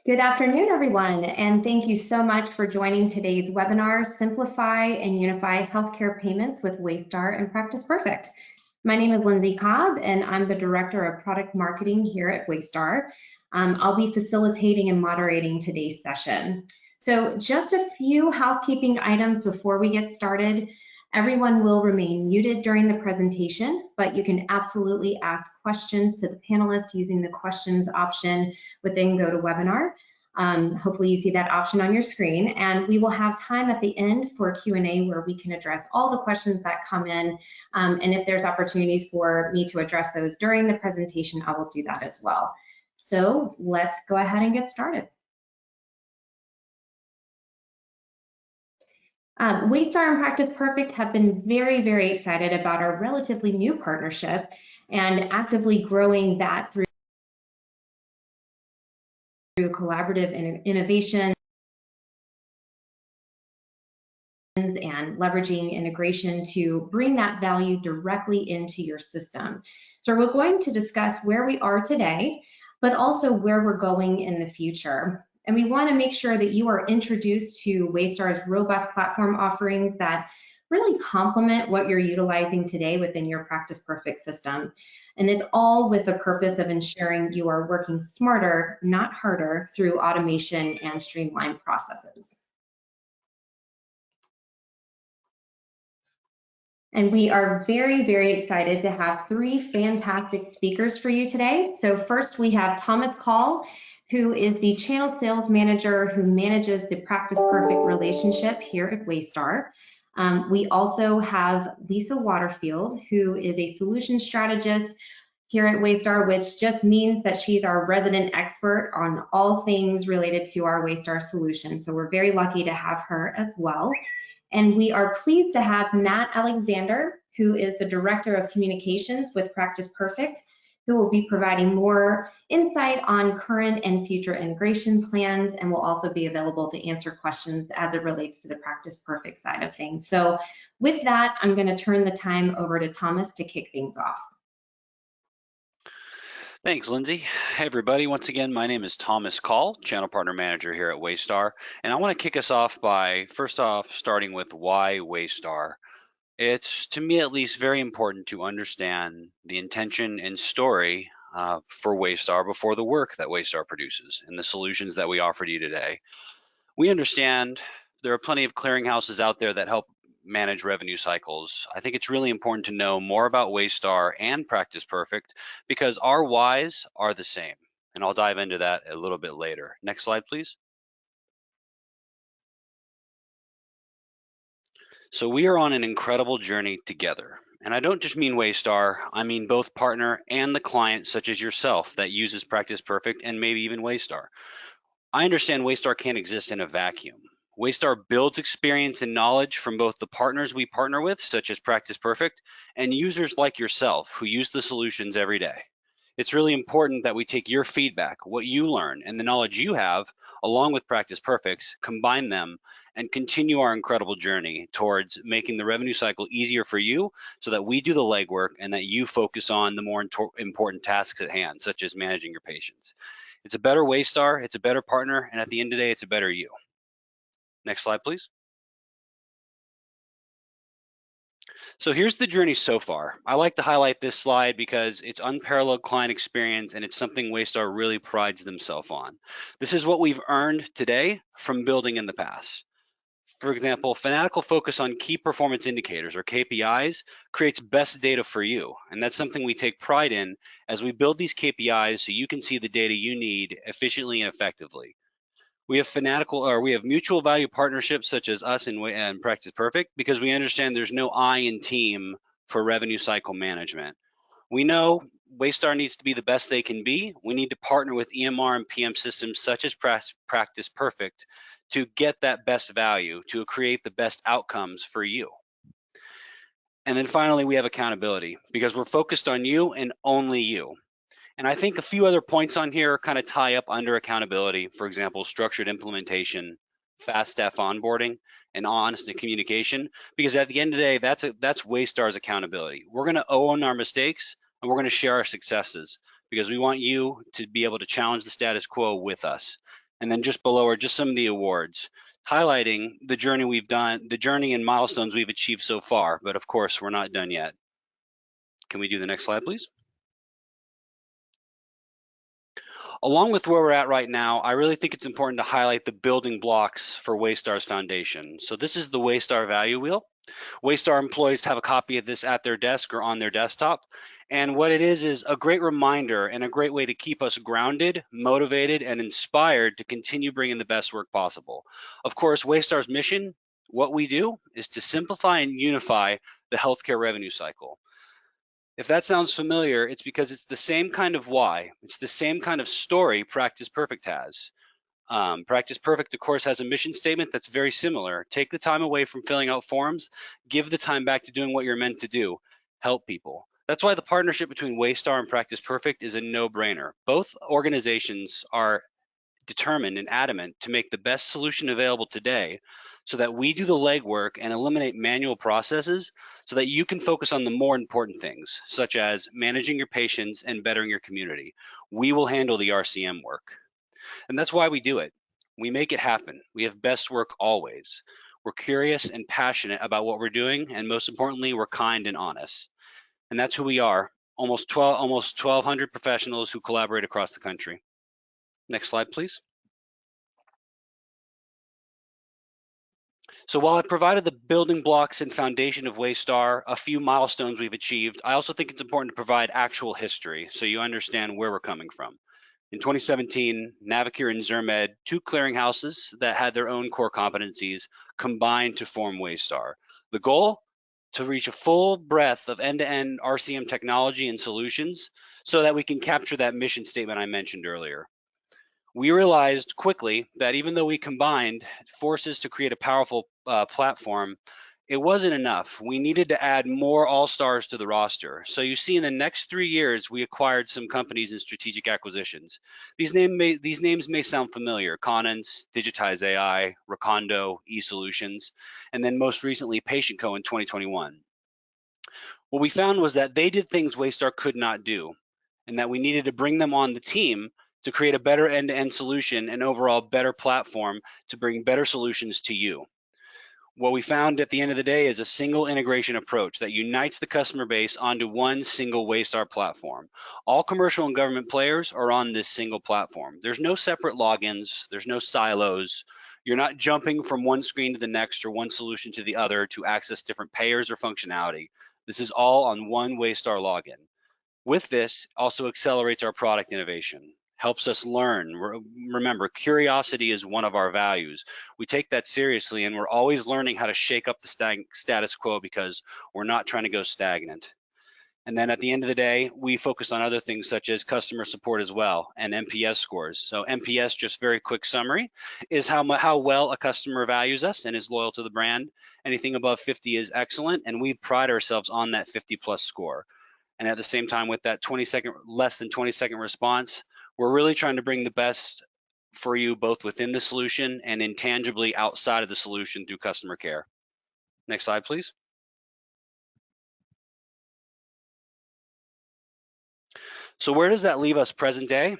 Good afternoon, everyone, and thank you so much for joining today's webinar, Simplify and Unify Healthcare Payments with Waystar and Practice Perfect. My name is Lindsay Cobb, and I'm the Director of Product Marketing here at Waystar. I'll be facilitating and moderating today's session. So just a few housekeeping items before we get started. Everyone will remain muted during the presentation, but you can absolutely ask questions to the panelists using the questions option within GoToWebinar. Hopefully you see that option on your screen, and we will have time at the end for a Q&A where we can address all the questions that come in, and if there's opportunities for me to address those during the presentation, I will do that as well. So let's go ahead and get started. Waystar and Practice Perfect have been very, very excited about our relatively new partnership and actively growing that through collaborative innovation and leveraging integration to bring that value directly into your system. So we're going to discuss where we are today, but also where we're going in the future. And we want to make sure that you are introduced to Waystar's robust platform offerings that really complement what you're utilizing today within your Practice Perfect system. And it's all with the purpose of ensuring you are working smarter, not harder, through automation and streamlined processes. And we are very, very excited to have three fantastic speakers for you today. So first we have Thomas Call, who is the Channel Sales Manager who manages the Practice Perfect relationship here at Waystar. We also have Lisa Waterfield, who is a solution strategist here at Waystar, which just means that she's our resident expert on all things related to our Waystar solution. So we're very lucky to have her as well. And we are pleased to have Nat Alexander, who is the Director of Communications with Practice Perfect, who will be providing more insight on current and future integration plans and will also be available to answer questions as it relates to the Practice Perfect side of things. So with that, I'm going to turn the time over to Thomas to kick things off. Thanks, Lindsay. Hey, everybody. Once again, my name is Thomas Call, Channel Partner Manager here at Waystar. And I want to kick us off by, first off, starting with why Waystar. It's, to me at least, very important to understand the intention and story for Waystar before the work that Waystar produces and the solutions that we offer to you today. We understand there are plenty of clearinghouses out there that help manage revenue cycles. I think it's really important to know more about Waystar and Practice Perfect because our whys are the same. And I'll dive into that a little bit later. Next slide, please. So we are on an incredible journey together. And I don't just mean Waystar, I mean both partner and the client, such as yourself, that uses Practice Perfect and maybe even Waystar. I understand Waystar can't exist in a vacuum. Waystar builds experience and knowledge from both the partners we partner with, such as Practice Perfect, and users like yourself who use the solutions every day. It's really important that we take your feedback, what you learn, and the knowledge you have, along with Practice Perfect's, combine them, and continue our incredible journey towards making the revenue cycle easier for you so that we do the legwork and that you focus on the more important tasks at hand, such as managing your patients. It's a better Waystar, it's a better partner, and at the end of the day, it's a better you. Next slide, please. So here's the journey so far. I like to highlight this slide because it's unparalleled client experience and it's something Waystar really prides themselves on. This is what we've earned today from building in the past. For example, fanatical focus on key performance indicators or KPIs creates best data for you. And that's something we take pride in as we build these KPIs so you can see the data you need efficiently and effectively. We have mutual value partnerships such as us and Practice Perfect because we understand there's no I in team for revenue cycle management. We know Waystar needs to be the best they can be. We need to partner with EMR and PM systems such as Practice Perfect to get that best value, to create the best outcomes for you. And then finally, we have accountability because we're focused on you and only you. And I think a few other points on here kind of tie up under accountability. For example, structured implementation, fast staff onboarding, and honest communication. Because at the end of the day, that's Waystar's accountability. We're going to own our mistakes and we're going to share our successes because we want you to be able to challenge the status quo with us. And then just below are just some of the awards, highlighting the journey we've done, the journey and milestones we've achieved so far. But of course, we're not done yet. Can we do the next slide, please? Along with where we're at right now, I really think it's important to highlight the building blocks for Waystar's foundation. So this is the Waystar value wheel. Waystar employees have a copy of this at their desk or on their desktop. And what it is a great reminder and a great way to keep us grounded, motivated, and inspired to continue bringing the best work possible. Of course, Waystar's mission, what we do, is to simplify and unify the healthcare revenue cycle. If that sounds familiar, it's because it's the same kind of why. It's the same kind of story Practice Perfect has. Practice Perfect, of course, has a mission statement that's very similar. Take the time away from filling out forms, give the time back to doing what you're meant to do, help people. That's why the partnership between Waystar and Practice Perfect is a no-brainer. Both organizations are determined and adamant to make the best solution available today so that we do the legwork and eliminate manual processes so that you can focus on the more important things, such as managing your patients and bettering your community. We will handle the RCM work. And that's why we do it. We make it happen. We have best work always. We're curious and passionate about what we're doing, and most importantly, we're kind and honest. And that's who we are, almost 1,200 professionals who collaborate across the country. Next slide, please. So while I provided the building blocks and foundation of Waystar, a few milestones we've achieved, I also think it's important to provide actual history so you understand where we're coming from. In 2017, Navicure and Zirmed, two clearinghouses that had their own core competencies, combined to form Waystar. The goal? To reach a full breadth of end-to-end RCM technology and solutions so that we can capture that mission statement I mentioned earlier. We realized quickly that even though we combined forces to create a powerful platform, it wasn't enough. We needed to add more all-stars to the roster. So you see in the next 3 years, we acquired some companies in strategic acquisitions. These names may sound familiar: Conance, Digitize AI, Recondo, eSolutions, and then most recently, PatientCo in 2021. What we found was that they did things Waystar could not do, and that we needed to bring them on the team to create a better end-to-end solution and overall better platform to bring better solutions to you. What we found at the end of the day is a single integration approach that unites the customer base onto one single Waystar platform. All commercial and government players are on this single platform. There's no separate logins, there's no silos. You're not jumping from one screen to the next or one solution to the other to access different payers or functionality. This is all on one Waystar login. With this, also accelerates our product innovation, helps us learn. Remember, curiosity is one of our values. We take that seriously, and we're always learning how to shake up the status quo because we're not trying to go stagnant. And then at the end of the day, we focus on other things such as customer support as well and NPS scores. So NPS, just very quick summary, is how well a customer values us and is loyal to the brand. Anything above 50 is excellent, and we pride ourselves on that 50+ score. And at the same time, with that less than 20-second response, we're really trying to bring the best for you both within the solution and intangibly outside of the solution through customer care. Next slide, please. So where does that leave us present day?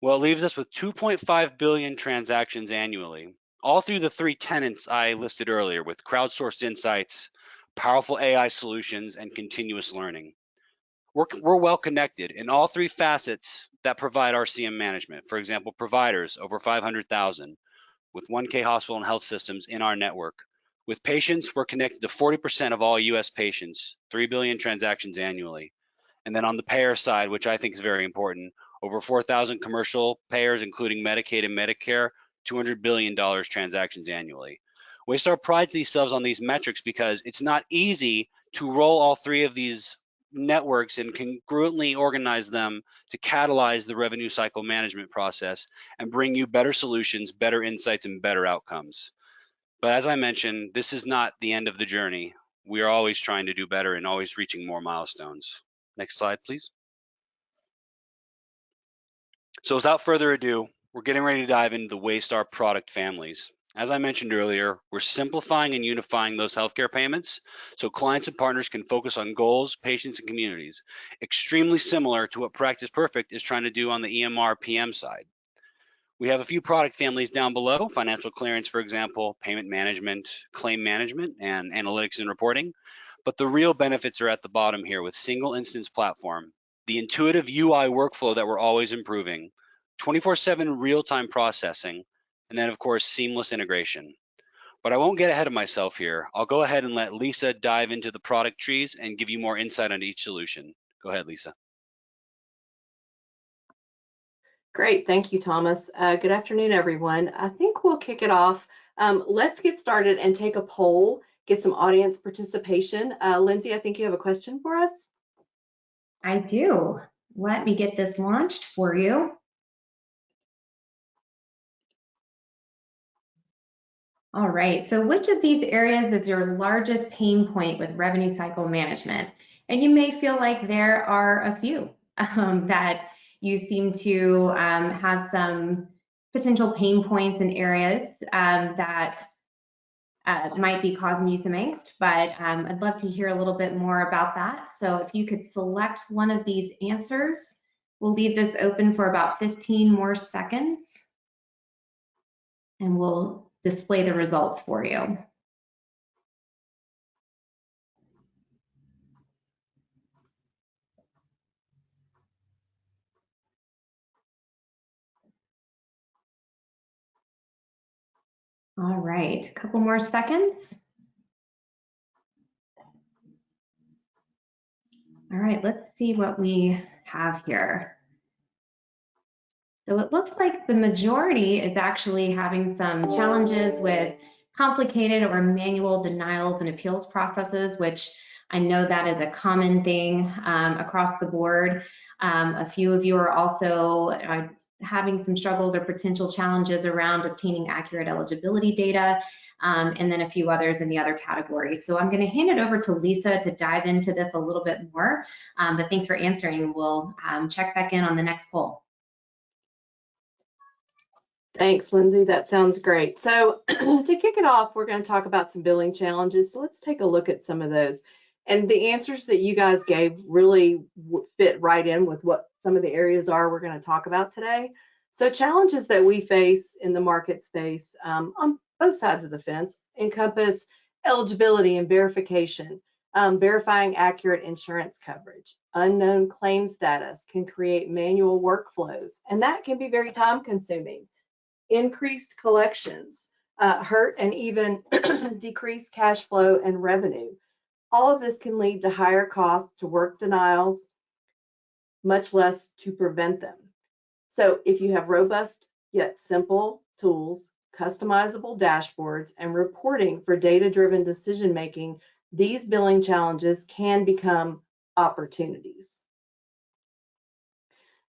Well, it leaves us with 2.5 billion transactions annually, all through the 3 tenets I listed earlier with crowdsourced insights, powerful AI solutions, and continuous learning. We're well connected in all 3 facets that provide RCM management. For example, providers, over 500,000, with 1K hospital and health systems in our network. With patients, we're connected to 40% of all US patients, 3 billion transactions annually. And then on the payer side, which I think is very important, over 4,000 commercial payers, including Medicaid and Medicare, $200 billion transactions annually. Waystar prides themselves on these metrics because it's not easy to roll all 3 of these networks and congruently organize them to catalyze the revenue cycle management process and bring you better solutions, better insights, and better outcomes. But as I mentioned, this is not the end of the journey. We are always trying to do better and always reaching more milestones. Next slide, please. So without further ado, we're getting ready to dive into the Waystar product families. As I mentioned earlier, we're simplifying and unifying those healthcare payments so clients and partners can focus on goals, patients, and communities, extremely similar to what Practice Perfect is trying to do on the EMR PM side. We have a few product families down below: financial clearance, for example, payment management, claim management, and analytics and reporting. But the real benefits are at the bottom here with single instance platform, the intuitive UI workflow that we're always improving, 24/7 real-time processing, and then of course, seamless integration. But I won't get ahead of myself here. I'll go ahead and let Lisa dive into the product trees and give you more insight on each solution. Go ahead, Lisa. Great, thank you, Thomas. Good afternoon, everyone. I think we'll kick it off. Let's get started and take a poll, get some audience participation. Lindsay, I think you have a question for us. I do. Let me get this launched for you. All right, so which of these areas is your largest pain point with revenue cycle management? And you may feel like there are a few that you seem to have some potential pain points in areas that might be causing you some angst, but I'd love to hear a little bit more about that. So if you could select one of these answers, we'll leave this open for about 15 more seconds, and we'll display the results for you. All right, a couple more seconds. All right, let's see what we have here. So it looks like the majority is actually having some challenges with complicated or manual denials and appeals processes, which I know that is a common thing across the board. A few of you are also having some struggles or potential challenges around obtaining accurate eligibility data, and then a few others in the other categories. So I'm going to hand it over to Lisa to dive into this a little bit more, but thanks for answering. We'll check back in on the next poll. Thanks, Lindsay. That sounds great. So to kick it off, we're going to talk about some billing challenges. So let's take a look at some of those. And the answers that you guys gave really fit right in with what some of the areas are we're going to talk about today. So challenges that we face in the market space on both sides of the fence encompass eligibility and verification, verifying accurate insurance coverage. Unknown claim status can create manual workflows, and that can be very time consuming. Increased collections, hurt and even decreased cash flow and revenue. All of this can lead to higher costs to work denials, much less to prevent them. So if you have robust yet simple tools, customizable dashboards, and reporting for data-driven decision-making, these billing challenges can become opportunities.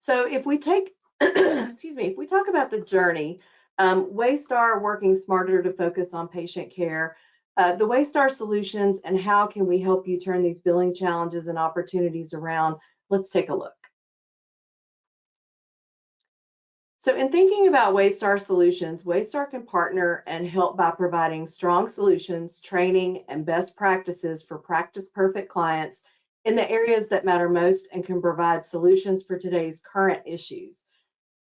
So if we take excuse me, if we talk about the journey, Waystar working smarter to focus on patient care, the Waystar Solutions and how can we help you turn these billing challenges and opportunities around, let's take a look. So in thinking about Waystar Solutions, Waystar can partner and help by providing strong solutions, training, and best practices for Practice Perfect clients in the areas that matter most and can provide solutions for today's current issues.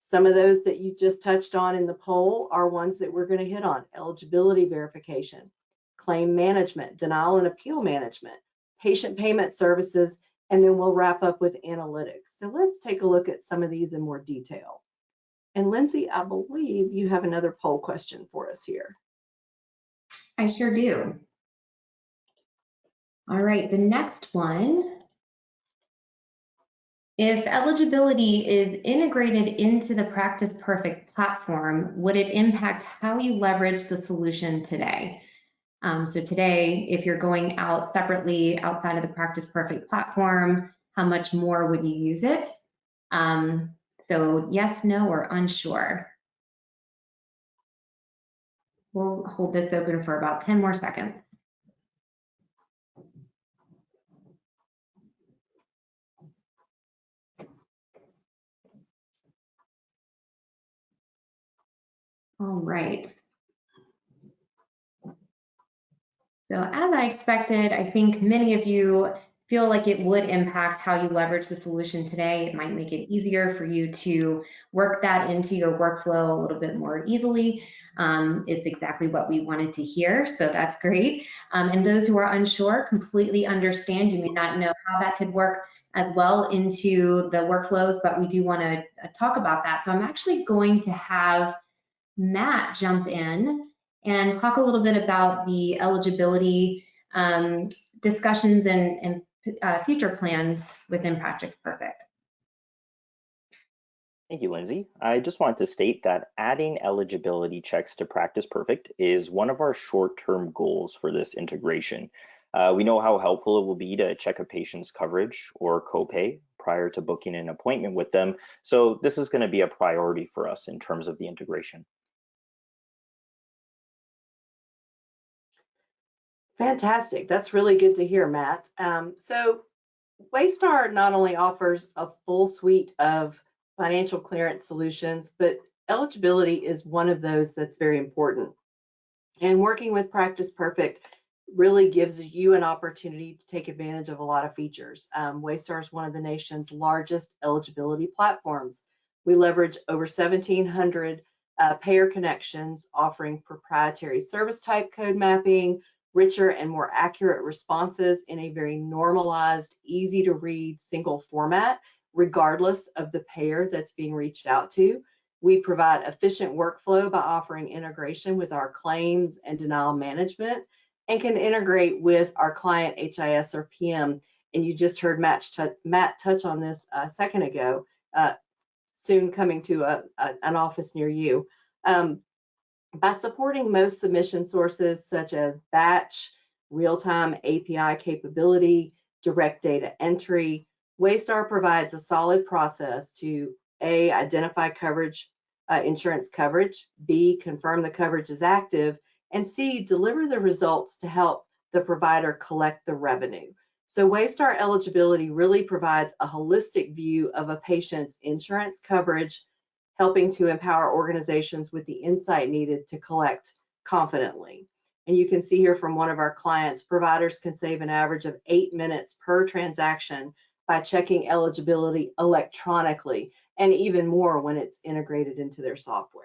Some of those that you just touched on in the poll are ones that we're going to hit on: eligibility verification, claim management, denial and appeal management, patient payment services, and then we'll wrap up with analytics. So let's take a look at some of these in more detail. And Lindsay, I believe you have another poll question for us here. I sure do. All right, the next one. If eligibility is integrated into the Practice Perfect platform, would it impact how you leverage the solution today? So today, if you're going out separately outside of the Practice Perfect platform, how much more would you use it? So yes, no, or unsure. We'll hold this open for about 10 more seconds. All right. So as I expected, I think many of you feel like it would impact how you leverage the solution today. It might make it easier for you to work that into your workflow a little bit more easily. It's exactly what we wanted to hear, so that's great. And those who are unsure, completely understand. You may not know how that could work as well into the workflows, but we do want to talk about that. So I'm actually going to have Matt jump in and talk a little bit about the eligibility discussions and future plans within Practice Perfect. Thank you, Lindsay. I just wanted to state that adding eligibility checks to Practice Perfect is one of our short-term goals for this integration. We know how helpful it will be to check a patient's coverage or copay prior to booking an appointment with them. So this is going to be a priority for us in terms of the integration. Fantastic. That's really good to hear, Matt. So Waystar not only offers a full suite of financial clearance solutions, but eligibility is one of those that's very important. And working with Practice Perfect really gives you an opportunity to take advantage of a lot of features. Waystar is one of the nation's largest eligibility platforms. We leverage over 1,700 payer connections, offering proprietary service type code mapping, richer and more accurate responses in a very normalized, easy to read single format, regardless of the payer that's being reached out to. We provide efficient workflow by offering integration with our claims and denial management, and can integrate with our client HIS or PM. And you just heard Matt touch on this a second ago, soon coming to an office near you. By supporting most submission sources such as batch, real-time API capability, direct data entry, Waystar provides a solid process to A, identify coverage, insurance coverage, B, confirm the coverage is active, and C, deliver the results to help the provider collect the revenue. So Waystar eligibility really provides a holistic view of a patient's insurance coverage, helping to empower organizations with the insight needed to collect confidently. And you can see here from one of our clients, providers can save an average of 8 minutes per transaction by checking eligibility electronically, and even more when it's integrated into their software.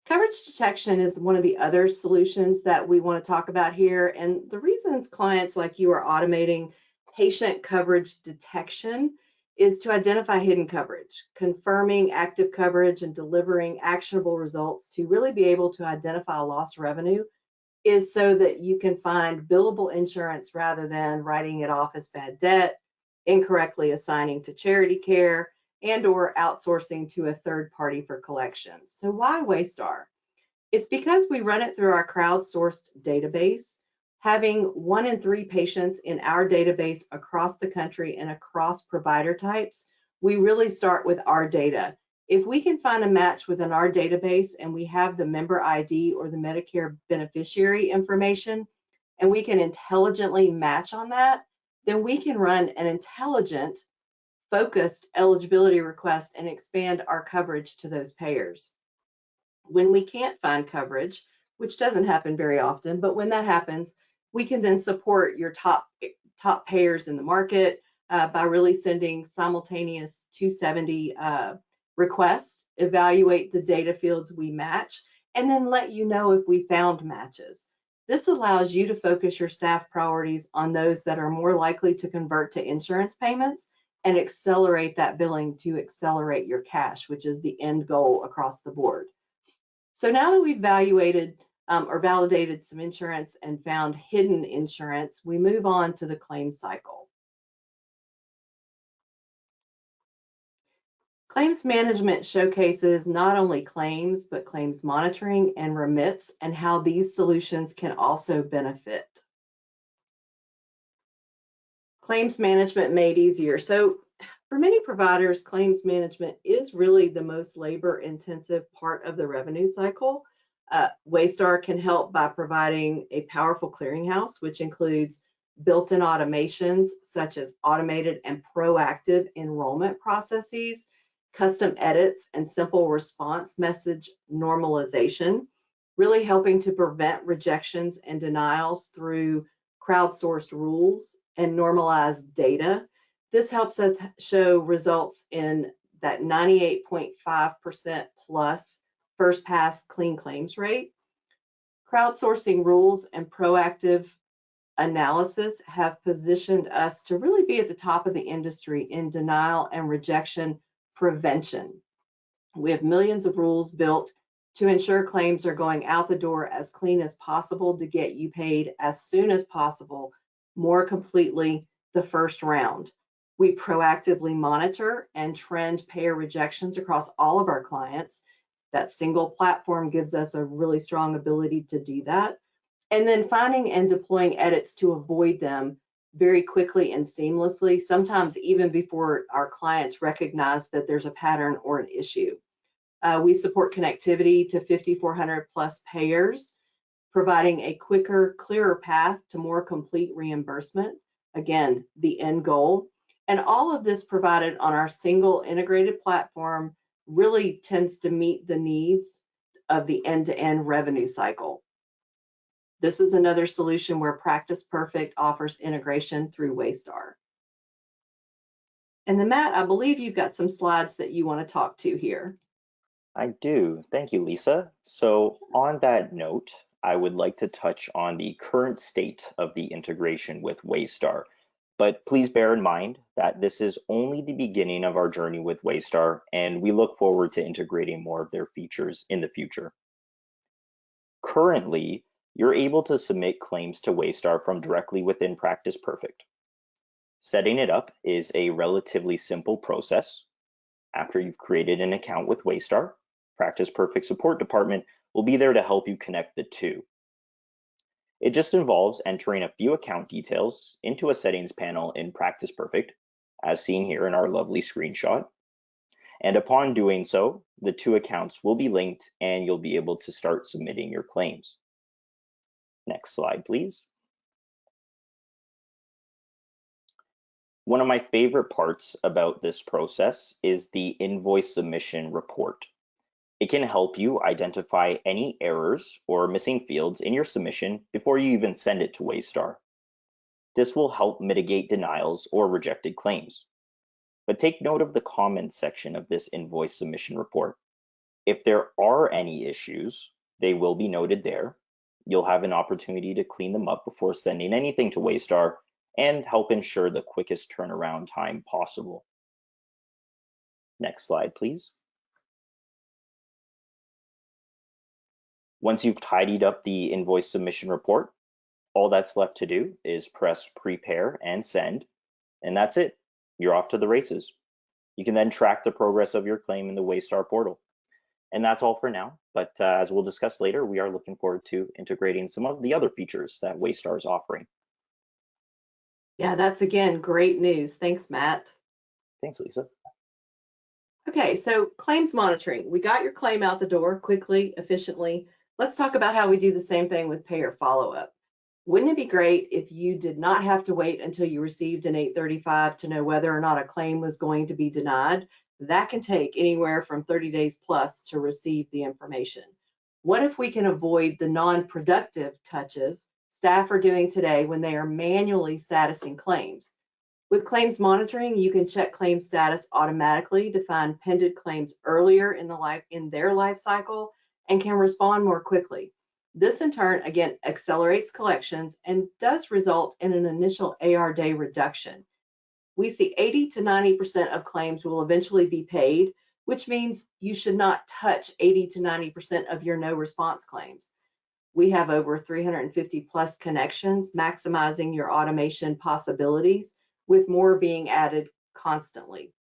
Coverage detection is one of the other solutions that we want to talk about here. And the reasons clients like you are automating patient coverage detection is to identify hidden coverage, confirming active coverage and delivering actionable results to really be able to identify lost revenue is so that you can find billable insurance rather than writing it off as bad debt, incorrectly assigning to charity care, and or outsourcing to a third party for collections. So why Waystar? It's because we run it through our crowdsourced database. Having 1 in 3 patients in our database across the country and across provider types, we really start with our data. If we can find a match within our database and we have the member ID or the Medicare beneficiary information, and we can intelligently match on that, then we can run an intelligent, focused eligibility request and expand our coverage to those payers. When we can't find coverage, which doesn't happen very often, but when that happens, we can then support your top payers in the market by really sending simultaneous 270 requests, evaluate the data fields we match, and then let you know if we found matches. This allows you to focus your staff priorities on those that are more likely to convert to insurance payments and accelerate that billing to accelerate your cash, which is the end goal across the board. So now that we've evaluated or validated some insurance and found hidden insurance, we move on to the claim cycle. Claims management showcases not only claims, but claims monitoring and remits, and how these solutions can also benefit. Claims management made easier. So for many providers, claims management is really the most labor-intensive part of the revenue cycle. Waystar can help by providing a powerful clearinghouse, which includes built-in automations such as automated and proactive enrollment processes, custom edits, and simple response message normalization, really helping to prevent rejections and denials through crowdsourced rules, and normalized data. This helps us show results in that 98.5% plus first pass clean claims rate. Crowdsourcing rules and proactive analysis have positioned us to really be at the top of the industry in denial and rejection prevention. We have millions of rules built to ensure claims are going out the door as clean as possible to get you paid as soon as possible, more completely the first round. We proactively monitor and trend payer rejections across all of our clients. That single platform gives us a really strong ability to do that. And then finding and deploying edits to avoid them very quickly and seamlessly, sometimes even before our clients recognize that there's a pattern or an issue. We support connectivity to 5,400 plus payers, providing a quicker, clearer path to more complete reimbursement. Again, the end goal. And all of this provided on our single integrated platform really tends to meet the needs of the end-to-end revenue cycle. This is another solution where Practice Perfect offers integration through Waystar. And then Matt, I believe you've got some slides that you want to talk to here. I do. Thank you, Lisa. So on that note, I would like to touch on the current state of the integration with Waystar. But please bear in mind that this is only the beginning of our journey with Waystar, and we look forward to integrating more of their features in the future. Currently, you're able to submit claims to Waystar from directly within Practice Perfect. Setting it up is a relatively simple process. After you've created an account with Waystar, Practice Perfect support department will be there to help you connect the two. It just involves entering a few account details into a settings panel in Practice Perfect, as seen here in our lovely screenshot. And upon doing so, the two accounts will be linked and you'll be able to start submitting your claims. Next slide, please. One of my favorite parts about this process is the invoice submission report. It can help you identify any errors or missing fields in your submission before you even send it to Waystar. This will help mitigate denials or rejected claims. But take note of the comments section of this invoice submission report. If there are any issues, they will be noted there. You'll have an opportunity to clean them up before sending anything to Waystar and help ensure the quickest turnaround time possible. Next slide, please. Once you've tidied up the invoice submission report, all that's left to do is press prepare and send, and that's it. You're off to the races. You can then track the progress of your claim in the Waystar portal. And that's all for now, but as we'll discuss later, we are looking forward to integrating some of the other features that Waystar is offering. Yeah, that's again, great news. Thanks, Matt. Thanks, Lisa. Okay, so claims monitoring. We got your claim out the door quickly, efficiently. Let's talk about how we do the same thing with payer follow-up. Wouldn't it be great if you did not have to wait until you received an 835 to know whether or not a claim was going to be denied? That can take anywhere from 30 days plus to receive the information. What if we can avoid the non-productive touches staff are doing today when they are manually statusing claims? With claims monitoring, you can check claim status automatically to find pending claims earlier in their life cycle and can respond more quickly. This in turn, again, accelerates collections and does result in an initial AR day reduction. We see 80 to 90% of claims will eventually be paid, which means you should not touch 80 to 90% of your no response claims. We have over 350 plus connections, maximizing your automation possibilities, with more being added constantly.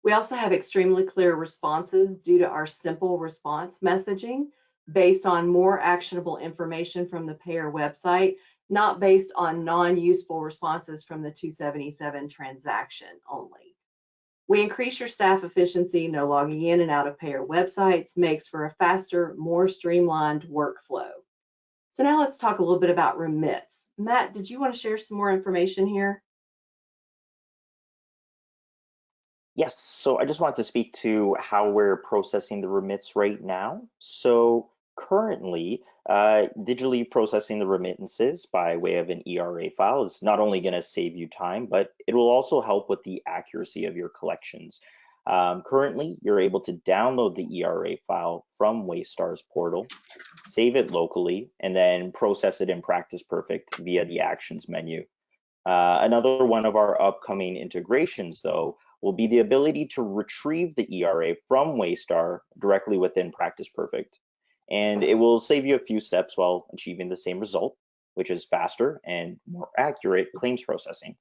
We also have extremely clear responses due to our simple response messaging based on more actionable information from the payer website, not based on non-useful responses from the 277 transaction only. We increase your staff efficiency. No logging in and out of payer websites makes for a faster, more streamlined workflow. So now let's talk a little bit about remits. Matt, did you want to share some more information here? Yes, so I just wanted to speak to how we're processing the remits right now. So currently, digitally processing the remittances by way of an ERA file is not only going to save you time, but it will also help with the accuracy of your collections. Currently, you're able to download the ERA file from Waystar's portal, save it locally, and then process it in Practice Perfect via the Actions menu. Another one of our upcoming integrations, though, will be the ability to retrieve the ERA from Waystar directly within Practice Perfect. And it will save you a few steps while achieving the same result, which is faster and more accurate claims processing.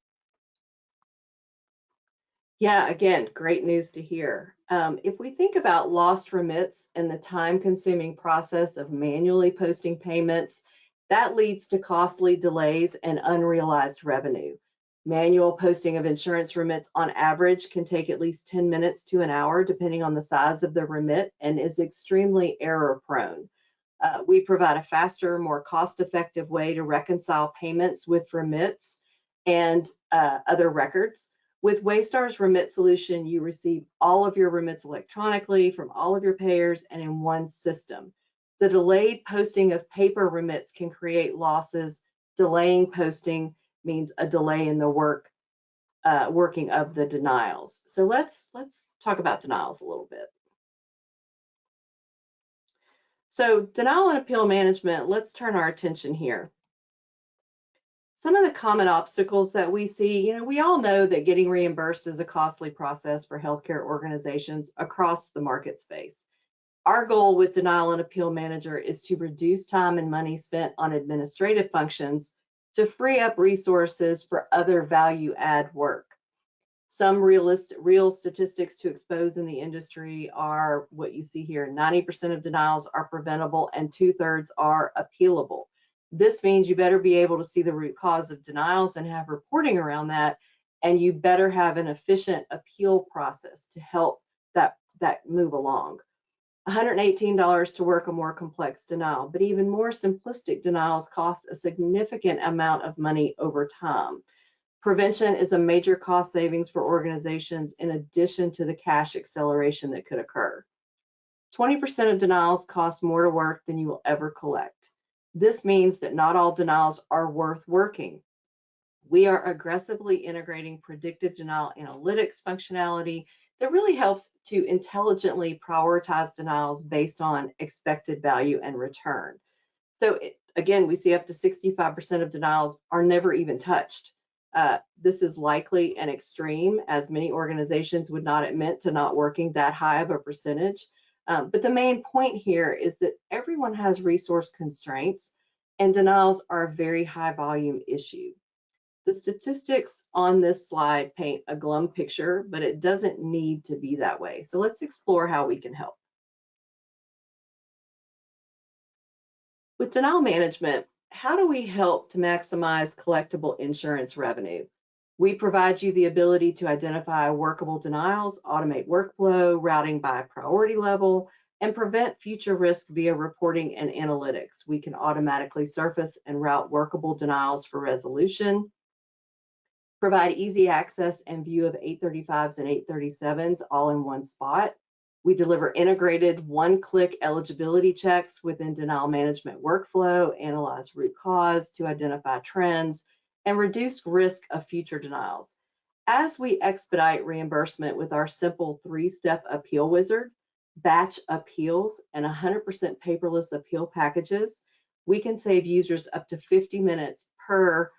Yeah, again, great news to hear. If we think about lost remits and the time-consuming process of manually posting payments, that leads to costly delays and unrealized revenue. Manual posting of insurance remits on average can take at least 10 minutes to an hour, depending on the size of the remit, and is extremely error-prone. We provide a faster, more cost-effective way to reconcile payments with remits and other records. With Waystar's remit solution, you receive all of your remits electronically from all of your payers and in one system. The delayed posting of paper remits can create losses. Delaying posting means a delay in the working of the denials. So let's talk about denials a little bit. So denial and appeal management, let's turn our attention here. Some of the common obstacles that we see, we all know that getting reimbursed is a costly process for healthcare organizations across the market space. Our goal with Denial and Appeal Manager is to reduce time and money spent on administrative functions to free up resources for other value-add work. Some real statistics to expose in the industry are what you see here. 90% of denials are preventable and 2/3 are appealable. This means you better be able to see the root cause of denials and have reporting around that, and you better have an efficient appeal process to help that move along. $118 to work a more complex denial, but even more simplistic denials cost a significant amount of money over time. Prevention is a major cost savings for organizations in addition to the cash acceleration that could occur. 20% of denials cost more to work than you will ever collect. This means that not all denials are worth working. We are aggressively integrating predictive denial analytics functionality that really helps to intelligently prioritize denials based on expected value and return. So again, we see up to 65% of denials are never even touched. This is likely an extreme, as many organizations would not admit to not working that high of a percentage. But the main point here is that everyone has resource constraints, and denials are a very high volume issue. The statistics on this slide paint a glum picture, but it doesn't need to be that way. So let's explore how we can help. With denial management, how do we help to maximize collectible insurance revenue? We provide you the ability to identify workable denials, automate workflow, routing by priority level, and prevent future risk via reporting and analytics. We can automatically surface and route workable denials for resolution, provide easy access and view of 835s and 837s all in one spot. We deliver integrated one-click eligibility checks within denial management workflow, analyze root cause to identify trends, and reduce risk of future denials. As we expedite reimbursement with our simple 3-step appeal wizard, batch appeals, and 100% paperless appeal packages, we can save users up to 50 minutes per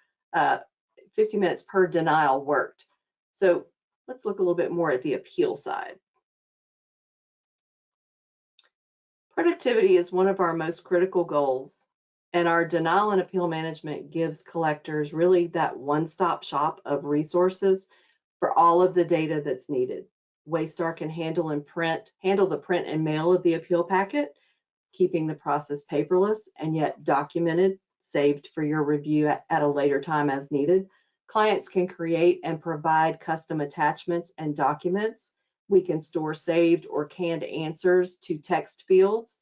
denial worked. So let's look a little bit more at the appeal side. Productivity is one of our most critical goals, and our denial and appeal management gives collectors really that one-stop shop of resources for all of the data that's needed. Waystar can handle the print and mail of the appeal packet, keeping the process paperless and yet documented, saved for your review at a later time as needed. Clients can create and provide custom attachments and documents. We can store saved or canned answers to text fields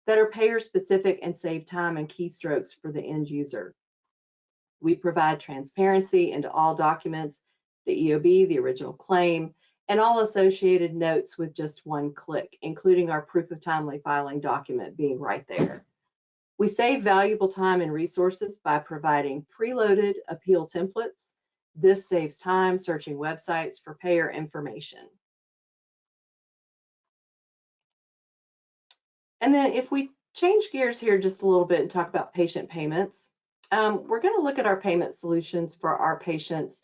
that are payer specific and save time and keystrokes for the end user. We provide transparency into all documents, the EOB, the original claim, and all associated notes with just one click, including our proof of timely filing document being right there. We save valuable time and resources by providing preloaded appeal templates. This saves time searching websites for payer information. And then if we change gears here just a little bit and talk about patient payments, we're going to look at our payment solutions for our patients,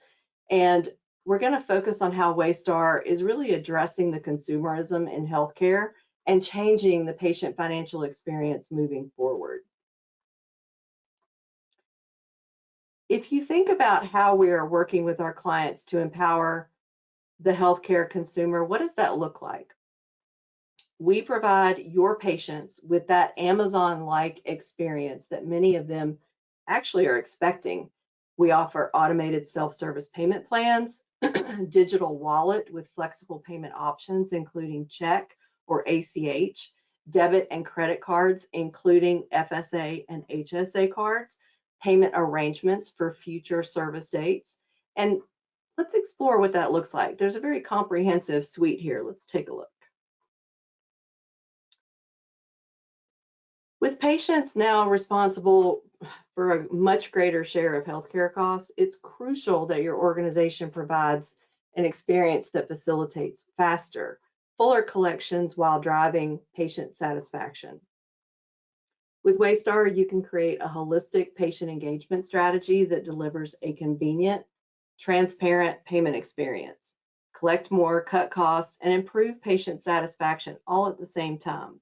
and we're going to focus on how Waystar is really addressing the consumerism in healthcare and changing the patient financial experience moving forward. If you think about how we are working with our clients to empower the healthcare consumer, what does that look like? We provide your patients with that Amazon-like experience that many of them actually are expecting. We offer automated self-service payment plans, digital wallet with flexible payment options, including check or ACH, debit and credit cards, including FSA and HSA cards, payment arrangements for future service dates. And let's explore what that looks like. There's a very comprehensive suite here. Let's take a look. With patients now responsible for a much greater share of healthcare costs, it's crucial that your organization provides an experience that facilitates faster, fuller collections while driving patient satisfaction. With Waystar, you can create a holistic patient engagement strategy that delivers a convenient, transparent payment experience, collect more, cut costs, and improve patient satisfaction all at the same time.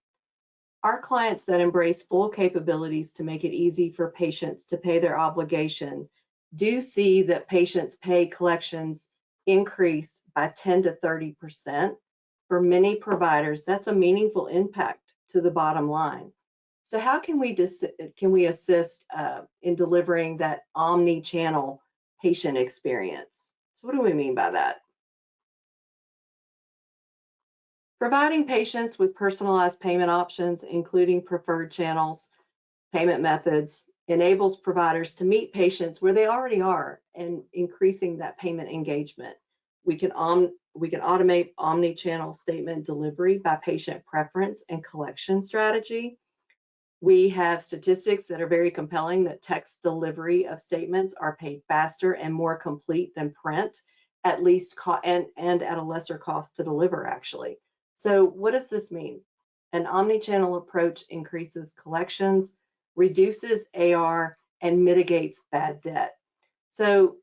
Our clients that embrace full capabilities to make it easy for patients to pay their obligation do see that patients pay collections increase by 10 to 30%. For many providers, that's a meaningful impact to the bottom line. So how can we assist in delivering that omni-channel patient experience? So what do we mean by that? Providing patients with personalized payment options, including preferred channels, payment methods, enables providers to meet patients where they already are and increasing that payment engagement. We can automate omni-channel statement delivery by patient preference and collection strategy. We have statistics that are very compelling that text delivery of statements are paid faster and more complete than print, at least and at a lesser cost to deliver, actually. So what does this mean? An omni-channel approach increases collections, reduces AR, and mitigates bad debt. So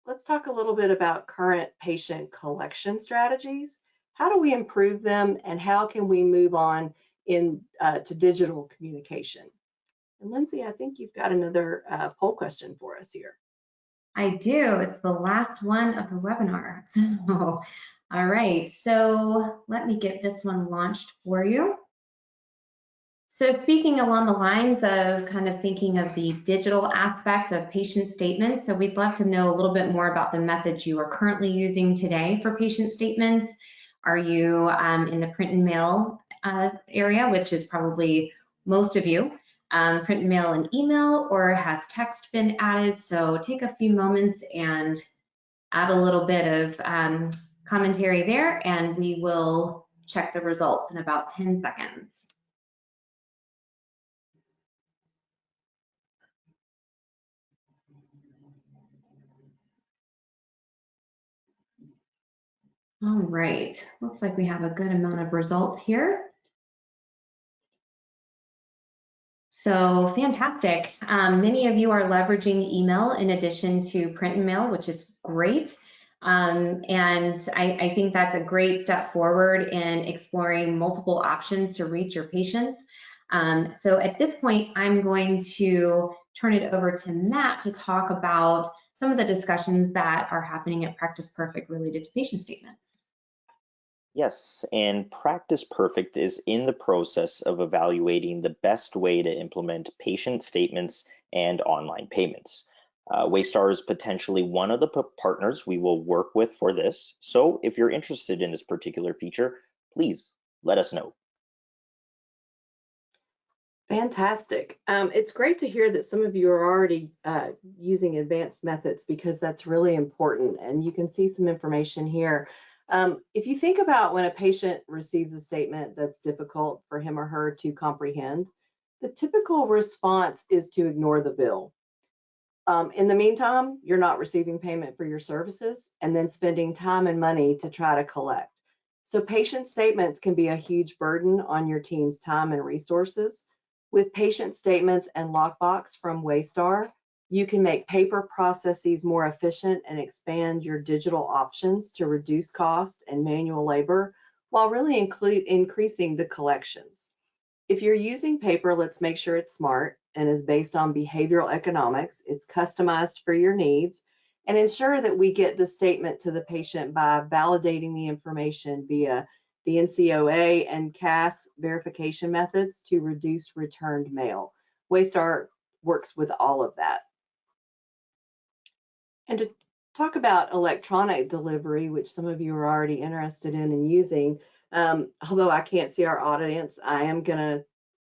let's talk a little bit about current patient collection strategies. How do we improve them, and how can we move on to digital communication? And Lindsay, I think you've got another poll question for us here. I do. It's the last one of the webinar. So, all right. So let me get this one launched for you. So speaking along the lines of kind of thinking of the digital aspect of patient statements, so we'd love to know a little bit more about the methods you are currently using today for patient statements. Are you in the print and mail area, which is probably most of you, print and mail and email, or has text been added? So take a few moments and add a little bit of commentary there, and we will check the results in about 10 seconds. All right, looks like we have a good amount of results here. So fantastic. Many of you are leveraging email in addition to print and mail, which is great. And I think that's a great step forward in exploring multiple options to reach your patients. So at this point, I'm going to turn it over to Matt to talk about some of the discussions that are happening at Practice Perfect related to patient statements. Yes, and Practice Perfect is in the process of evaluating the best way to implement patient statements and online payments. Waystar is potentially one of the partners we will work with for this. So if you're interested in this particular feature, please let us know. Fantastic. It's great to hear that some of you are already using advanced methods, because that's really important. And you can see some information here If you think about when a patient receives a statement that's difficult for him or her to comprehend, the typical response is to ignore the bill. In the meantime, you're not receiving payment for your services and then spending time and money to try to collect. So patient statements can be a huge burden on your team's time and resources. With patient statements and Lockbox from Waystar, you can make paper processes more efficient and expand your digital options to reduce cost and manual labor while really increasing the collections. If you're using paper, let's make sure it's smart and is based on behavioral economics. It's customized for your needs, and ensure that we get the statement to the patient by validating the information via the NCOA and CAS verification methods to reduce returned mail. Waystar works with all of that. And to talk about electronic delivery, which some of you are already interested in and using, although I can't see our audience, I am going to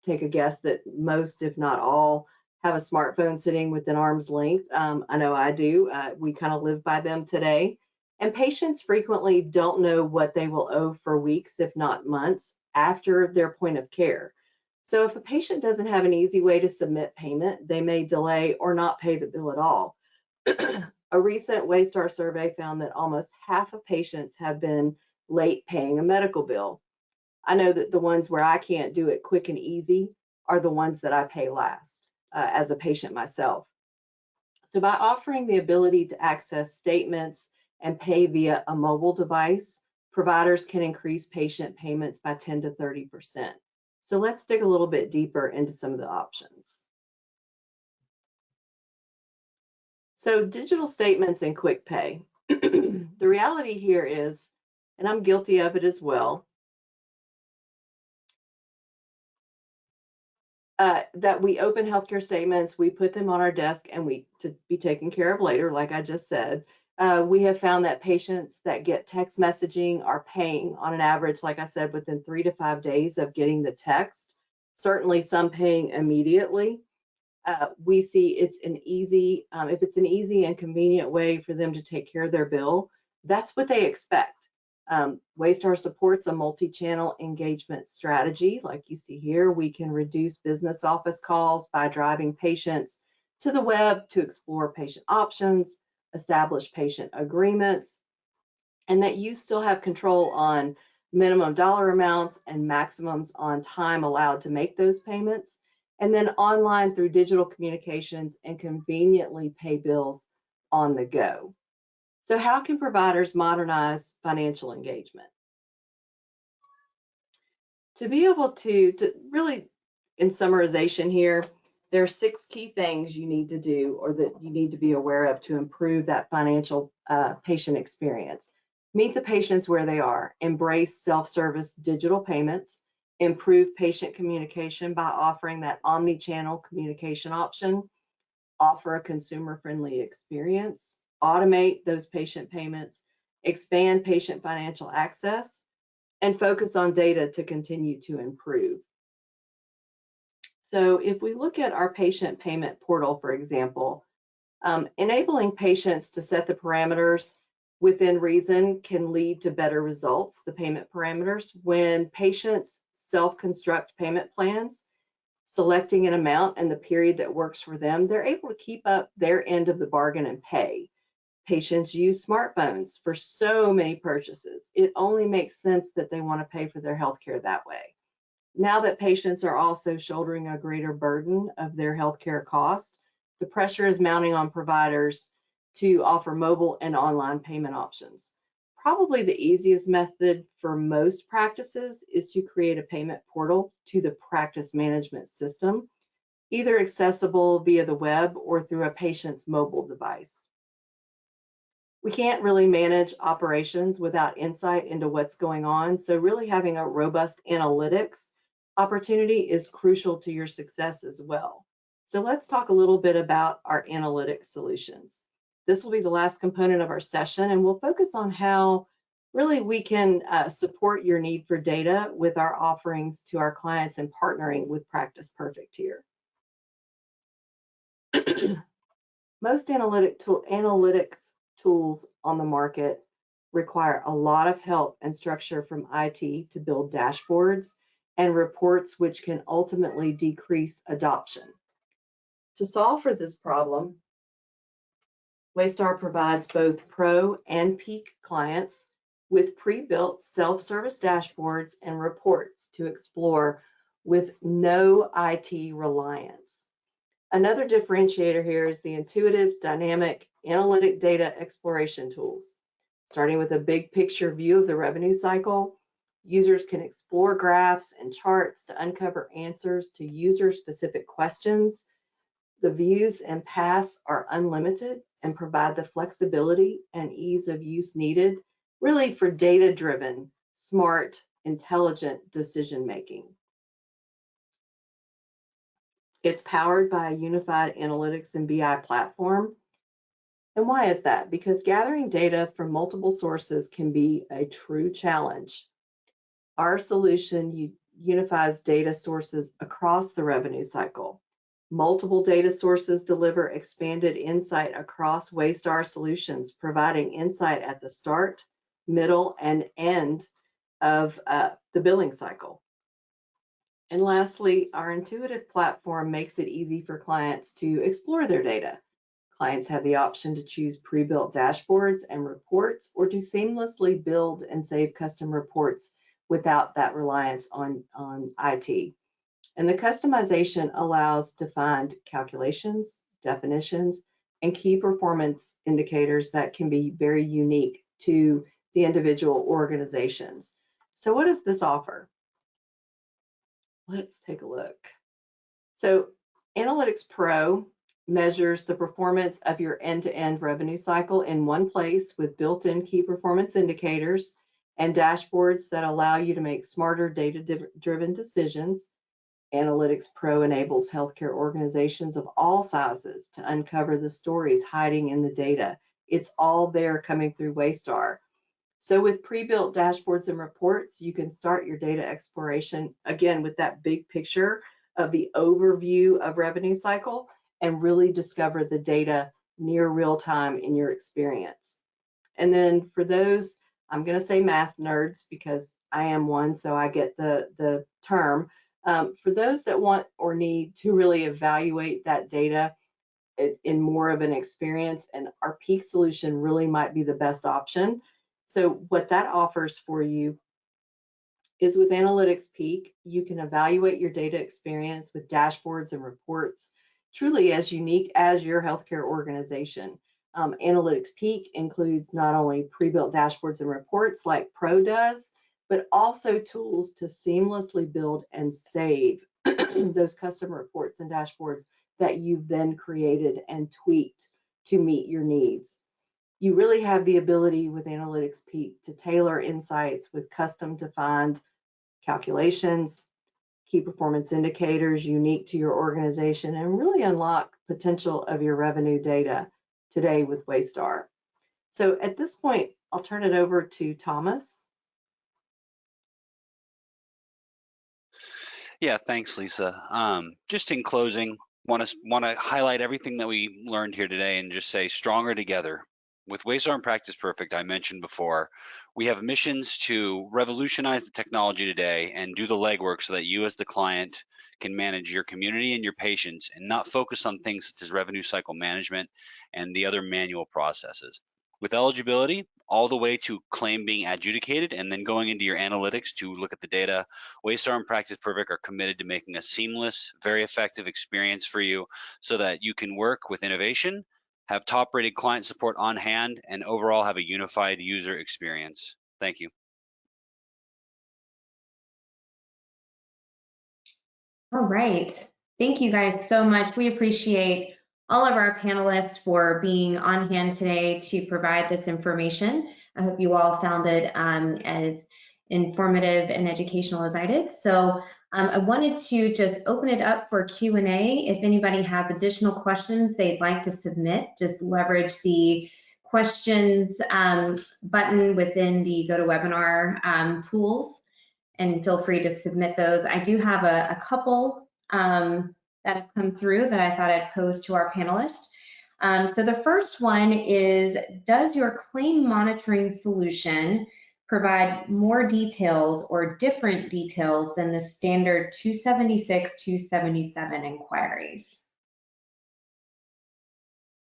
take a guess that most, if not all, have a smartphone sitting within arm's length. I know I do. We kind of live by them today. And patients frequently don't know what they will owe for weeks, if not months, after their point of care. So if a patient doesn't have an easy way to submit payment, they may delay or not pay the bill at all. A recent Waystar survey found that almost half of patients have been late paying a medical bill. I know that the ones where I can't do it quick and easy are the ones that I pay last as a patient myself. So by offering the ability to access statements and pay via a mobile device, providers can increase patient payments by 10 to 30%. So let's dig a little bit deeper into some of the options. So digital statements and quick pay. The reality here is, and I'm guilty of it as well, that we open healthcare statements, we put them on our desk, and we to be taken care of later, like I just said. We have found that patients that get text messaging are paying on an average, like I said, within 3 to 5 days of getting the text. Certainly some paying immediately. We see it's an easy, if it's an easy and convenient way for them to take care of their bill, that's what they expect. Waystar supports a multi-channel engagement strategy. Like you see here, we can reduce business office calls by driving patients to the web to explore patient options, establish patient agreements, and that you still have control on minimum dollar amounts and maximums on time allowed to make those payments, and then online through digital communications and conveniently pay bills on the go. So how can providers modernize financial engagement? To be able to really, in summarization here, there are 6 key things you need to do or that you need to be aware of to improve that financial patient experience. Meet the patients where they are, embrace self-service digital payments, improve patient communication by offering that omni-channel communication option, offer a consumer-friendly experience, automate those patient payments, expand patient financial access, and focus on data to continue to improve. So if we look at our patient payment portal, for example, enabling patients to set the parameters within reason can lead to better results, the payment parameters. When patients self-construct payment plans, selecting an amount and the period that works for them, they're able to keep up their end of the bargain and pay. Patients use smartphones for so many purchases. It only makes sense that they want to pay for their healthcare that way. Now that patients are also shouldering a greater burden of their healthcare cost, the pressure is mounting on providers to offer mobile and online payment options. Probably the easiest method for most practices is to create a payment portal to the practice management system, either accessible via the web or through a patient's mobile device. We can't really manage operations without insight into what's going on, so really having a robust analytics opportunity is crucial to your success as well. So let's talk a little bit about our analytics solutions. This will be the last component of our session, and we'll focus on how really we can support your need for data with our offerings to our clients and partnering with Practice Perfect here. Most analytics tools on the market require a lot of help and structure from IT to build dashboards and reports, which can ultimately decrease adoption. To solve for this problem, Waystar provides both Pro and Peak clients with pre-built self-service dashboards and reports to explore with no IT reliance. Another differentiator here is the intuitive, dynamic, analytic data exploration tools. Starting with a big picture view of the revenue cycle, users can explore graphs and charts to uncover answers to user-specific questions. The views and paths are unlimited and provide the flexibility and ease of use needed, really for data-driven, smart, intelligent decision-making. It's powered by a unified analytics and BI platform. And why is that? Because gathering data from multiple sources can be a true challenge. Our solution unifies data sources across the revenue cycle. Multiple data sources deliver expanded insight across Waystar Solutions, providing insight at the start, middle, and end of the billing cycle. And lastly, our intuitive platform makes it easy for clients to explore their data. Clients have the option to choose pre-built dashboards and reports, or to seamlessly build and save custom reports without that reliance on IT. And the customization allows defined calculations, definitions, and key performance indicators that can be very unique to the individual organizations. So what does this offer? Let's take a look. So Analytics Pro measures the performance of your end-to-end revenue cycle in one place with built-in key performance indicators and dashboards that allow you to make smarter data-driven decisions. Analytics Pro enables healthcare organizations of all sizes to uncover the stories hiding in the data. It's all there coming through Waystar. So with pre-built dashboards and reports, you can start your data exploration, again, with that big picture of the overview of revenue cycle and really discover the data near real time in your experience. And then for those, I'm going to say math nerds because I am one, so I get the term. For those that want or need to really evaluate that data in more of an experience, and our Peak solution really might be the best option. So what that offers for you is with Analytics Peak, you can evaluate your data experience with dashboards and reports, truly as unique as your healthcare organization. Analytics Peak includes not only pre-built dashboards and reports like Pro does, but also tools to seamlessly build and save those custom reports and dashboards that you've then created and tweaked to meet your needs. You really have the ability with Analytics Peak to tailor insights with custom defined calculations, key performance indicators unique to your organization, and really unlock potential of your revenue data today with Waystar. So at this point, I'll turn it over to Thomas. Yeah, thanks, Lisa. Just in closing, want to highlight everything that we learned here today and just say stronger together. With Waystar and Practice Perfect, I mentioned before, we have missions to revolutionize the technology today and do the legwork so that you as the client can manage your community and your patients and not focus on things such as revenue cycle management and the other manual processes. With eligibility, all the way to claim being adjudicated and then going into your analytics to look at the data, Waystar and Practice Perfect are committed to making a seamless, very effective experience for you so that you can work with innovation, have top-rated client support on hand, and overall have a unified user experience. Thank you. All right. Thank you guys so much. We appreciate all of our panelists for being on hand today to provide this information. I hope you all found it as informative and educational as I did. So I wanted to just open it up for Q&A. If anybody has additional questions they'd like to submit, just leverage the questions button within the GoToWebinar tools, and feel free to submit those. I do have a couple that have come through that I thought I'd pose to our panelists. So the first one is, does your claim monitoring solution provide more details or different details than the standard 276, 277 inquiries?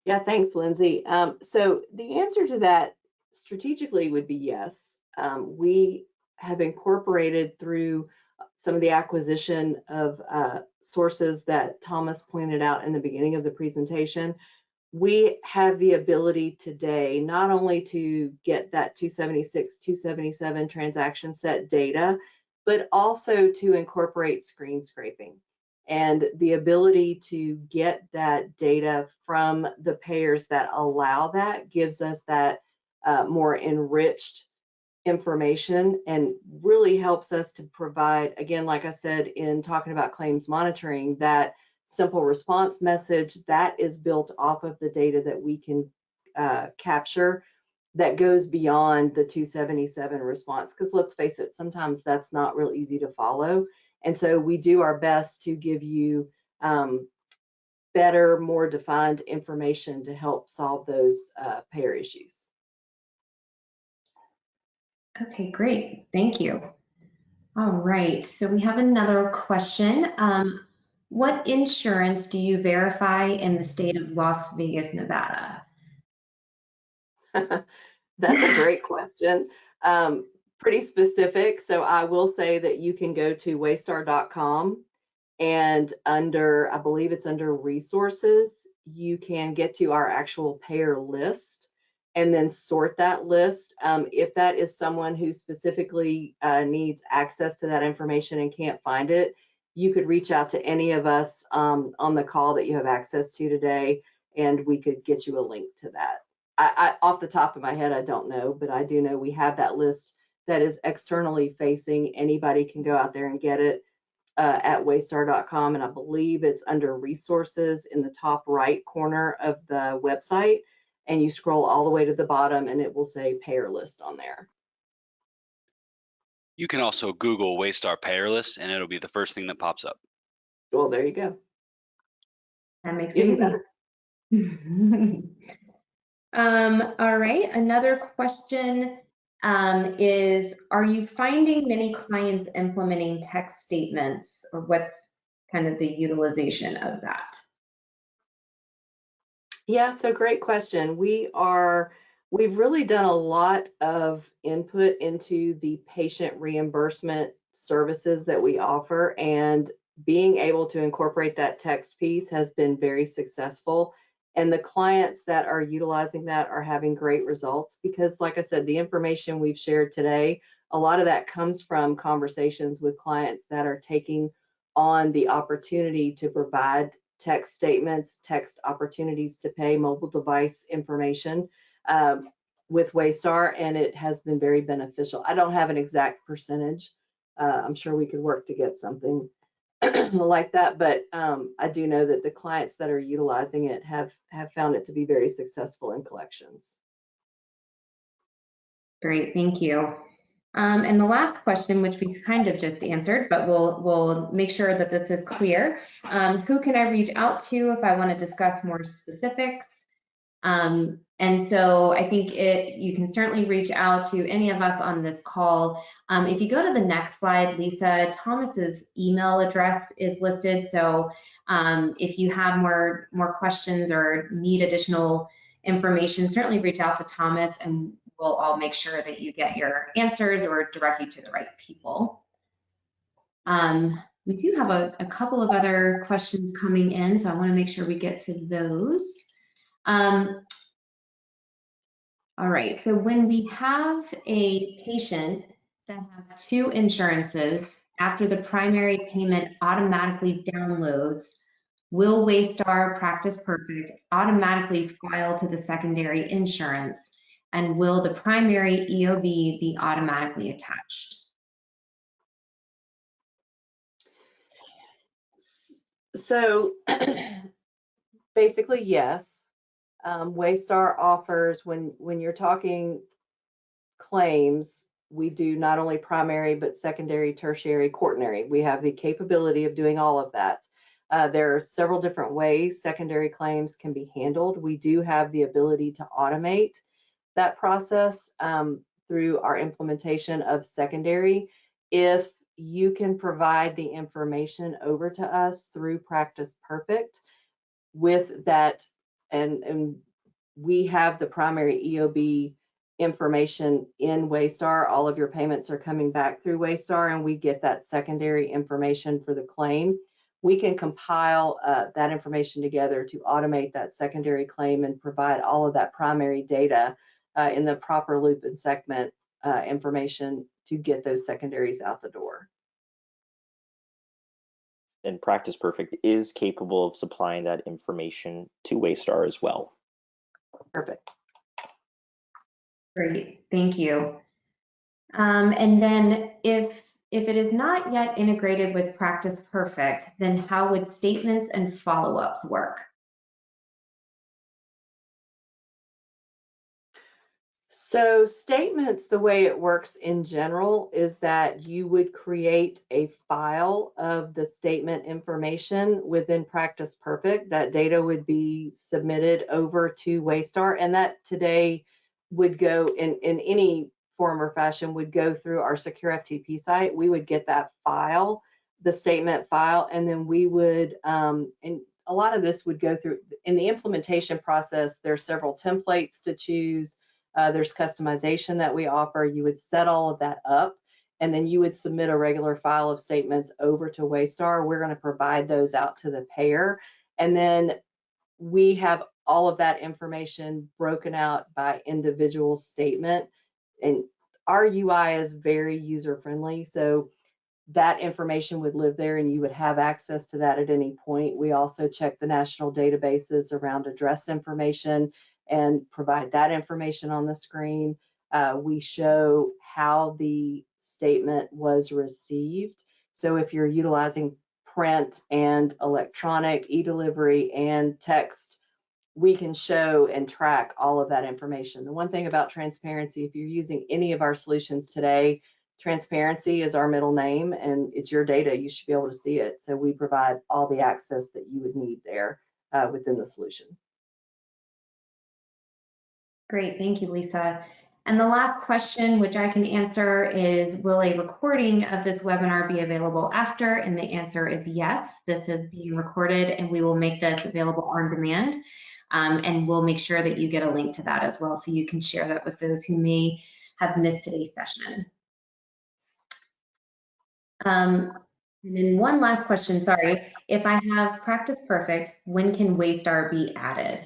Yeah, thanks, Lindsay. So the answer to that strategically would be yes. We have incorporated through some of the acquisition of sources that Thomas pointed out in the beginning of the presentation. We have the ability today not only to get that 276, 277 transaction set data, but also to incorporate screen scraping. And the ability to get that data from the payers that allow that gives us that more enriched information and really helps us to provide, again, like I said, in talking about claims monitoring, that simple response message that is built off of the data that we can capture that goes beyond the 277 response. Because let's face it, sometimes that's not real easy to follow. And so we do our best to give you better, more defined information to help solve those payer issues. Okay, great. Thank you. All right, so we have another question. What insurance do you verify in the state of Las Vegas, Nevada? That's a great question. Pretty specific. So I will say that you can go to waystar.com and under, I believe it's under resources, you can get to our actual payer list and then sort that list. If that is someone who specifically needs access to that information and can't find it, you could reach out to any of us on the call that you have access to today, and we could get you a link to that. I off the top of my head, I don't know, but I do know we have that list that is externally facing. Anybody can go out there and get it at waystar.com, and I believe it's under resources in the top right corner of the website, and you scroll all the way to the bottom and it will say payer list on there. You can also Google Waystar payer list and it'll be the first thing that pops up. Well, there you go. That makes it Even easy. better. All right, another question is, are you finding many clients implementing text statements, or what's kind of the utilization of that? Yeah, so great question. We've really done a lot of input into the patient reimbursement services that we offer, and being able to incorporate that text piece has been very successful. And the clients that are utilizing that are having great results because, like I said, the information we've shared today, a lot of that comes from conversations with clients that are taking on the opportunity to provide text statements, text opportunities to pay, mobile device information with Waystar, and it has been very beneficial. I don't have an exact percentage. I'm sure we could work to get something like that, but I do know that the clients that are utilizing it have found it to be very successful in collections. Great, thank you. And the last question, which we kind of just answered, but we'll make sure that this is clear. Who can I reach out to if I want to discuss more specifics? And so I think you can certainly reach out to any of us on this call. If you go to the next slide, Lisa, Thomas's email address is listed. So if you have more questions or need additional information, certainly reach out to Thomas and we'll all make sure that you get your answers or direct you to the right people. We do have a couple of other questions coming in, so I want to make sure we get to those. All right, so when we have a patient that has two insurances, after the primary payment automatically downloads, will Waystar Practice Perfect automatically file to the secondary insurance? And will the primary EOB be automatically attached? So basically, yes. Waystar offers, when you're talking claims, we do not only primary, but secondary, tertiary, quaternary. We have the capability of doing all of that. There are several different ways secondary claims can be handled. We do have the ability to automate that process through our implementation of secondary. If you can provide the information over to us through Practice Perfect with that, and we have the primary EOB information in Waystar. All of your payments are coming back through Waystar, and we get that secondary information for the claim. We can compile that information together to automate that secondary claim and provide all of that primary data in the proper loop and segment information to get those secondaries out the door. And Practice Perfect is capable of supplying that information to Waystar as well. Perfect. Great, thank you. And then if it is not yet integrated with Practice Perfect, then how would statements and follow-ups work? So statements, the way it works in general is that you would create a file of the statement information within Practice Perfect. That data would be submitted over to Waystar, and that today would go in any form or fashion would go through our secure FTP site. We would get that file, the statement file, and then we would, and a lot of this would go through, in the implementation process, there's several templates to choose. There's customization that we offer. You would set all of that up, and then you would submit a regular file of statements over to Waystar. We're going to provide those out to the payer, and then we have all of that information broken out by individual statement. And our UI is very user-friendly, so that information would live there and you would have access to that at any point. We also check the national databases around address information and provide that information on the screen. We show how the statement was received. So if you're utilizing print and electronic, e-delivery and text, we can show and track all of that information. The one thing about transparency, if you're using any of our solutions today, transparency is our middle name and it's your data. You should be able to see it. So we provide all the access that you would need there within the solution. Great, thank you, Lisa. And the last question, which I can answer, is will a recording of this webinar be available after? And the answer is yes. This is being recorded and we will make this available on demand. And we'll make sure that you get a link to that as well, so you can share that with those who may have missed today's session. And then one last question, sorry. If I have Practice Perfect, when can Waystar be added?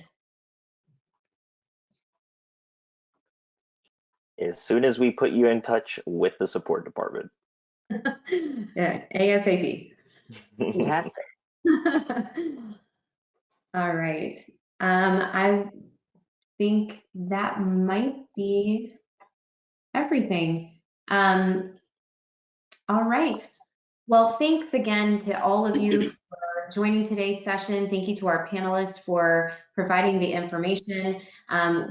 As soon as we put you in touch with the support department. Yeah, ASAP. Fantastic. All right. I think that might be everything. All right. Well, thanks again to all of you for joining today's session. Thank you to our panelists for providing the information.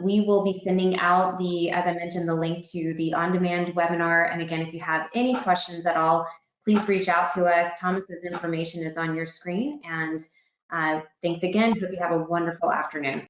We will be sending out as I mentioned, the link to the on-demand webinar. And again, if you have any questions at all, please reach out to us. Thomas's information is on your screen. And thanks again. Hope you have a wonderful afternoon.